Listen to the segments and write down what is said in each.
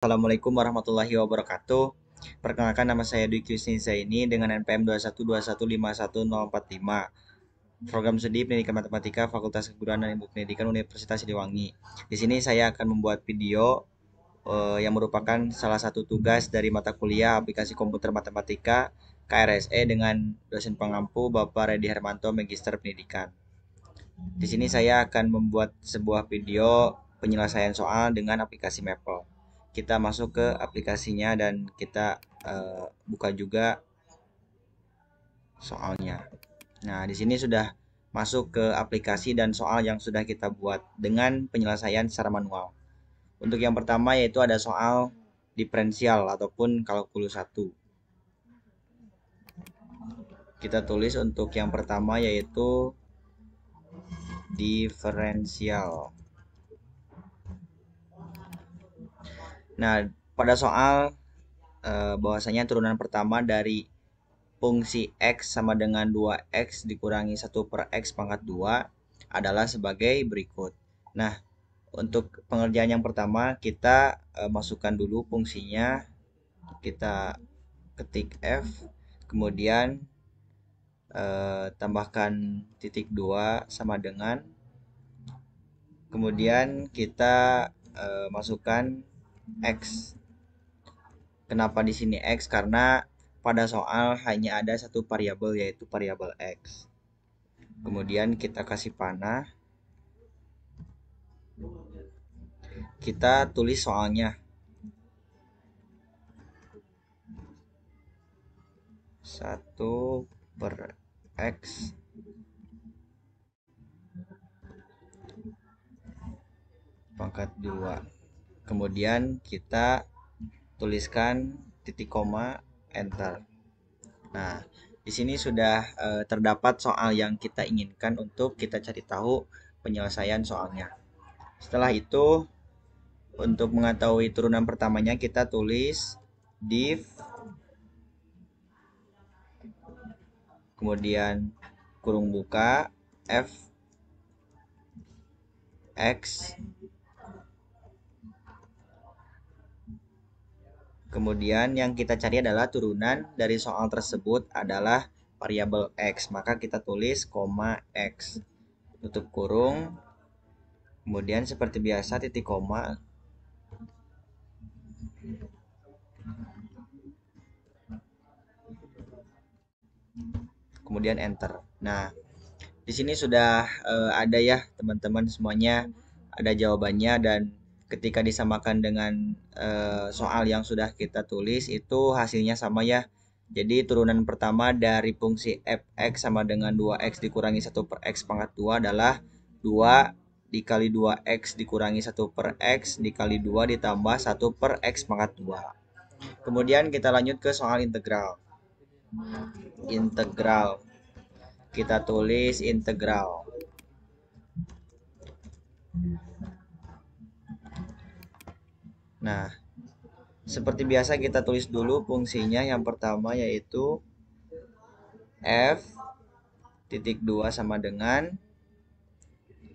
Assalamualaikum warahmatullahi wabarakatuh. Perkenalkan, nama saya Dwi Krisni Zaini dengan NPM 212151045. Program Studi Pendidikan Matematika Fakultas Keguruan dan Ilmu Pendidikan Universitas Siliwangi. Di sini saya akan membuat video yang merupakan salah satu tugas dari mata kuliah Aplikasi Komputer Matematika KRSE dengan dosen pengampu Bapak Redi Hermanto, Magister Pendidikan. Di sini saya akan membuat sebuah video penyelesaian soal dengan aplikasi Maple. Kita masuk ke aplikasinya dan kita buka juga soalnya. Nah, di sini sudah masuk ke aplikasi dan soal yang sudah kita buat dengan penyelesaian secara manual. Untuk yang pertama yaitu ada soal diferensial ataupun kalkulus 1. Kita tulis untuk yang pertama yaitu diferensial. Nah, pada soal bahwasanya turunan pertama dari fungsi X sama dengan 2X dikurangi 1 per X pangkat 2 adalah sebagai berikut. Nah, untuk pengerjaan yang pertama kita masukkan dulu fungsinya, kita ketik F, kemudian tambahkan titik 2 sama dengan, kemudian kita masukkan X. Kenapa di sini X? Karena pada soal hanya ada satu variabel yaitu variabel X. Kemudian kita kasih panah. Kita tulis soalnya. 1 per X pangkat 2. Kemudian kita tuliskan titik koma, enter. Nah, di sini sudah terdapat soal yang kita inginkan untuk kita cari tahu penyelesaian soalnya. Setelah itu, untuk mengetahui turunan pertamanya kita tulis div, kemudian kurung buka f x, kemudian yang kita cari adalah turunan dari soal tersebut adalah variabel X. Maka kita tulis koma X. Tutup kurung. Kemudian seperti biasa titik koma. Kemudian enter. Nah, di sini sudah ada ya teman-teman semuanya, ada jawabannya, dan ketika disamakan dengan soal yang sudah kita tulis itu hasilnya sama ya. Jadi turunan pertama dari fungsi fx sama dengan 2x dikurangi 1 per x pangkat 2 adalah 2 dikali 2x dikurangi 1 per x dikali 2 ditambah 1 per x pangkat 2. Kemudian kita lanjut ke soal integral. Kita tulis integral. Nah, seperti biasa kita tulis dulu fungsinya. Yang pertama yaitu f titik 2 sama dengan,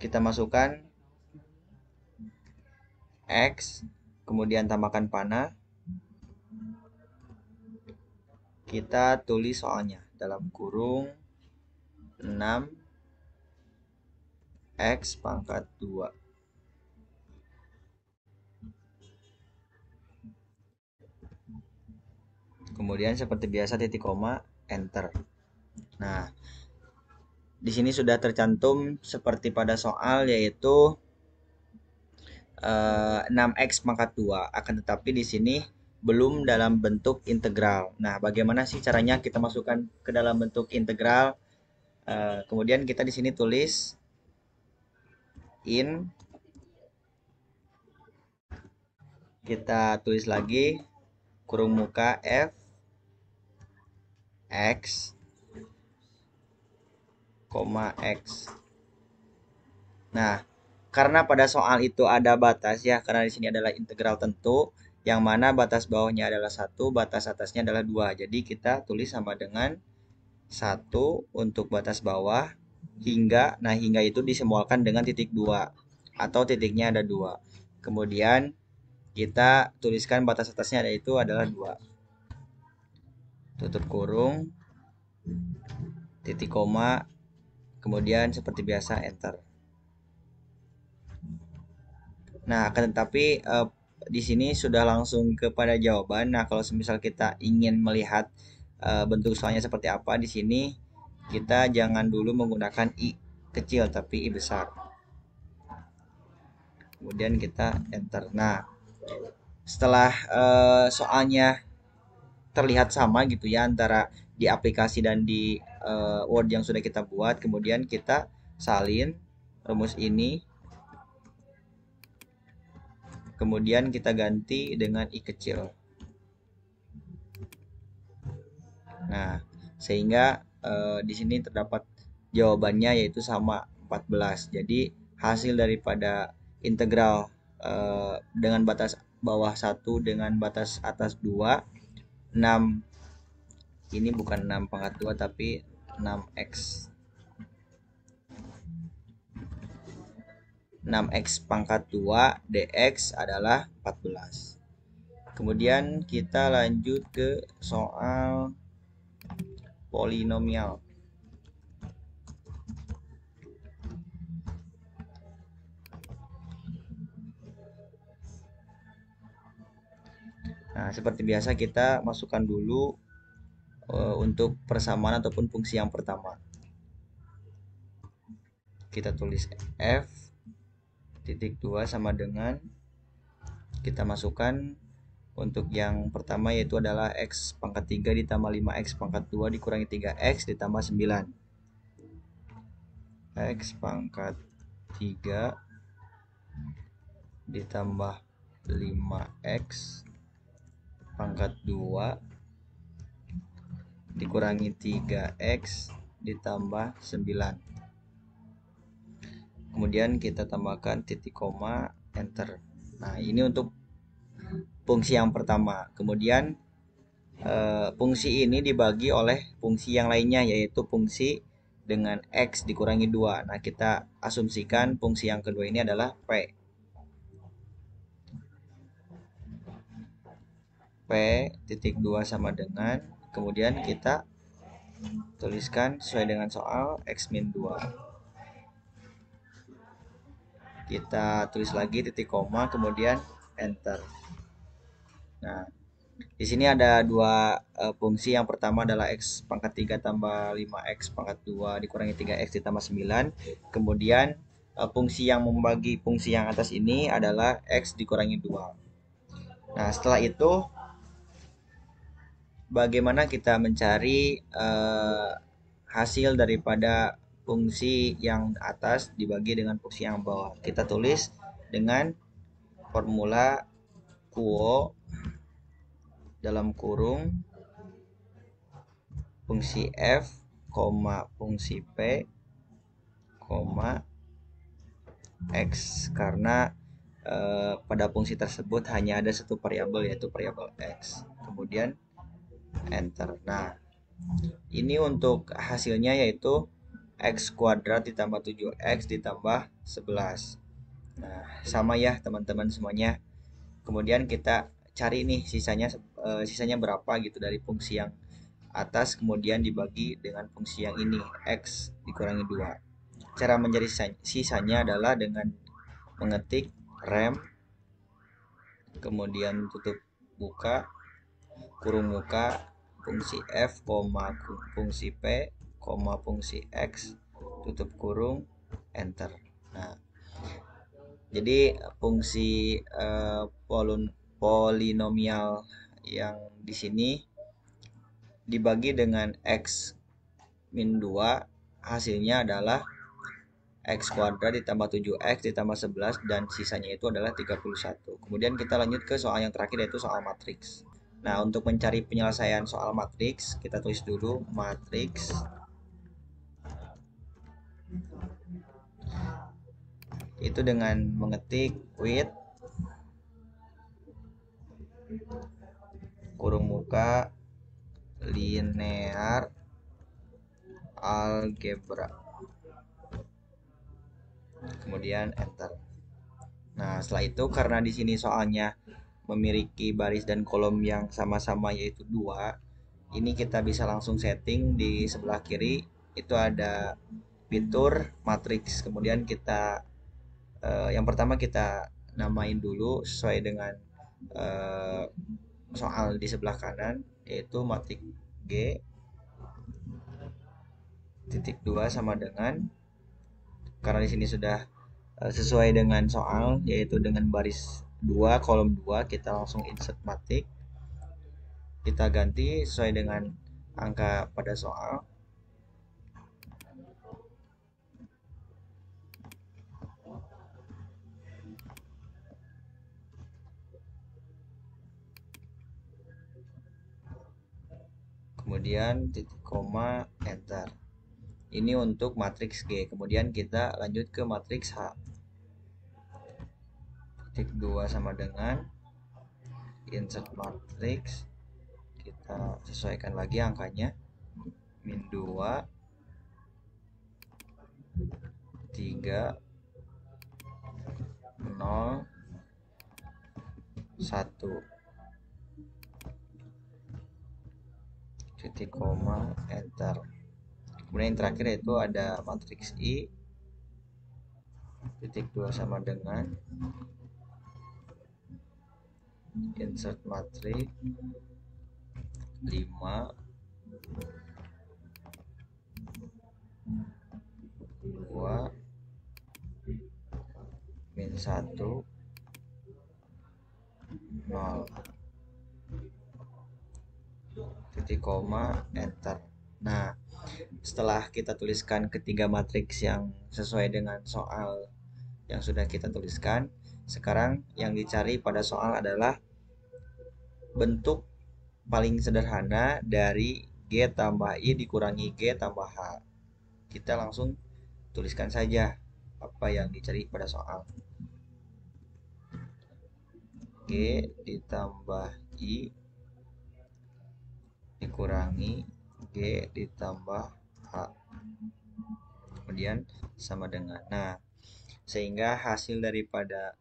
kita masukkan x, kemudian tambahkan panah, kita tulis soalnya dalam kurung 6 x pangkat 2. Kemudian seperti biasa titik koma, enter. Nah, di sini sudah tercantum seperti pada soal yaitu 6x pangkat 2. Akan tetapi di sini belum dalam bentuk integral. Nah, bagaimana sih caranya kita masukkan ke dalam bentuk integral? Kemudian kita di sini tulis in, kita tulis lagi kurung muka f x, x. Nah, karena pada soal itu ada batas ya, karena di sini adalah integral tentu, yang mana batas bawahnya adalah 1, batas atasnya adalah 2. Jadi kita tulis sama dengan 1 untuk batas bawah hingga, nah hingga itu disimbolkan dengan titik 2 atau titiknya ada 2. Kemudian kita tuliskan batas atasnya yaitu adalah 2. Tutup kurung, titik koma, kemudian seperti biasa enter. Nah, akan tetapi di sini sudah langsung kepada jawaban. Nah, kalau misal kita ingin melihat bentuk soalnya seperti apa di sini, kita jangan dulu menggunakan i kecil tapi i besar. Kemudian kita enter. Nah, setelah soalnya terlihat sama gitu ya antara di aplikasi dan di Word yang sudah kita buat, kemudian kita salin rumus ini, kemudian kita ganti dengan i kecil. Nah, sehingga di sini terdapat jawabannya yaitu sama 14. Jadi hasil daripada integral dengan batas bawah 1 dengan batas atas 2, 6 ini bukan 6 pangkat 2 tapi 6x. 6x pangkat 2 dx adalah 14. Kemudian kita lanjut ke soal polinomial. Nah, seperti biasa kita masukkan dulu untuk persamaan ataupun fungsi yang pertama. Kita tulis f titik 2 sama dengan, kita masukkan untuk yang pertama yaitu adalah x pangkat 3 ditambah 5x pangkat 2 dikurangi 3x ditambah 9. X pangkat 3 ditambah 5x pangkat 2 dikurangi 3x ditambah 9. Kemudian kita tambahkan titik koma, enter. Nah, ini untuk fungsi yang pertama. Kemudian fungsi ini dibagi oleh fungsi yang lainnya yaitu fungsi dengan x dikurangi 2. Nah, kita asumsikan fungsi yang kedua ini adalah p. P titik 2 sama dengan, kemudian kita tuliskan sesuai dengan soal x min 2. Kita tulis lagi titik koma, kemudian enter. Nah, di sini ada dua fungsi. Yang pertama adalah x pangkat 3 tambah 5x pangkat 2 dikurangi 3x ditambah 9. Kemudian fungsi yang membagi fungsi yang atas ini adalah x dikurangi 2. Nah, setelah itu bagaimana kita mencari hasil daripada fungsi yang atas dibagi dengan fungsi yang bawah? Kita tulis dengan formula kuo dalam kurung fungsi f, fungsi p, x, karena pada fungsi tersebut hanya ada satu variabel yaitu variabel x. Kemudian enter. Nah, ini untuk hasilnya yaitu x kuadrat ditambah 7x ditambah 11. Nah, sama ya teman-teman semuanya. Kemudian kita cari nih sisanya berapa gitu dari fungsi yang atas kemudian dibagi dengan fungsi yang ini, x dikurangi 2. Cara mencari sisanya adalah dengan mengetik rem, kemudian tutup buka, kurung muka, fungsi f, fungsi p, fungsi x, tutup kurung, enter. Nah, jadi fungsi polinomial yang di sini dibagi dengan x min 2, hasilnya adalah x kuadrat ditambah 7x ditambah 11 dan sisanya itu adalah 31. Kemudian kita lanjut ke soal yang terakhir yaitu soal matriks. Nah, untuk mencari penyelesaian soal matriks, kita tulis dulu matriks itu dengan mengetik with kurung muka linear algebra, kemudian enter. Nah, setelah itu karena di sini soalnya memiliki baris dan kolom yang sama-sama yaitu 2, ini kita bisa langsung setting di sebelah kiri itu ada fitur matriks. Kemudian kita yang pertama kita namain dulu sesuai dengan eh, soal di sebelah kanan, yaitu matrik G titik 2 sama dengan, karena di sini sudah sesuai dengan soal yaitu dengan baris 2 kolom 2, kita langsung insert matrik, kita ganti sesuai dengan angka pada soal. Kemudian titik koma enter. Ini untuk matriks G. Kemudian kita lanjut ke matriks H. Titik 2 sama dengan insert matriks, kita sesuaikan lagi angkanya, min 2 3 0 1 titik koma enter. Kemudian yang terakhir itu ada matriks I, titik 2 sama dengan insert matriks 5 2 min 1 0 titik koma enter. Nah, setelah kita tuliskan ketiga matriks yang sesuai dengan soal yang sudah kita tuliskan, sekarang yang dicari pada soal adalah bentuk paling sederhana dari G tambah I dikurangi G tambah H. Kita langsung tuliskan saja apa yang dicari pada soal. G ditambah I dikurangi G ditambah H, kemudian sama dengan. Nah, sehingga hasil daripada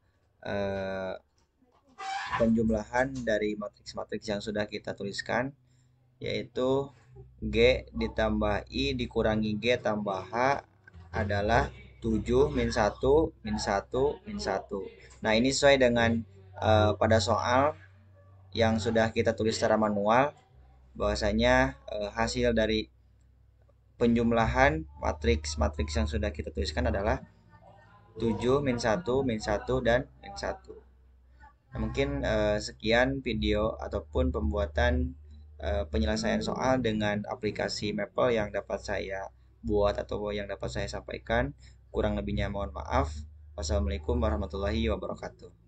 penjumlahan dari matriks-matriks yang sudah kita tuliskan yaitu G ditambah I dikurangi G tambah H adalah 7 min 1 min 1 min 1. Nah, ini sesuai dengan pada soal yang sudah kita tulis secara manual, bahwasanya hasil dari penjumlahan matriks-matriks yang sudah kita tuliskan adalah 7 min 1 min 1 dan min 1. Nah, mungkin sekian video ataupun pembuatan penyelesaian soal dengan aplikasi Maple yang dapat saya buat atau yang dapat saya sampaikan. Kurang lebihnya mohon maaf. Wassalamualaikum warahmatullahi wabarakatuh.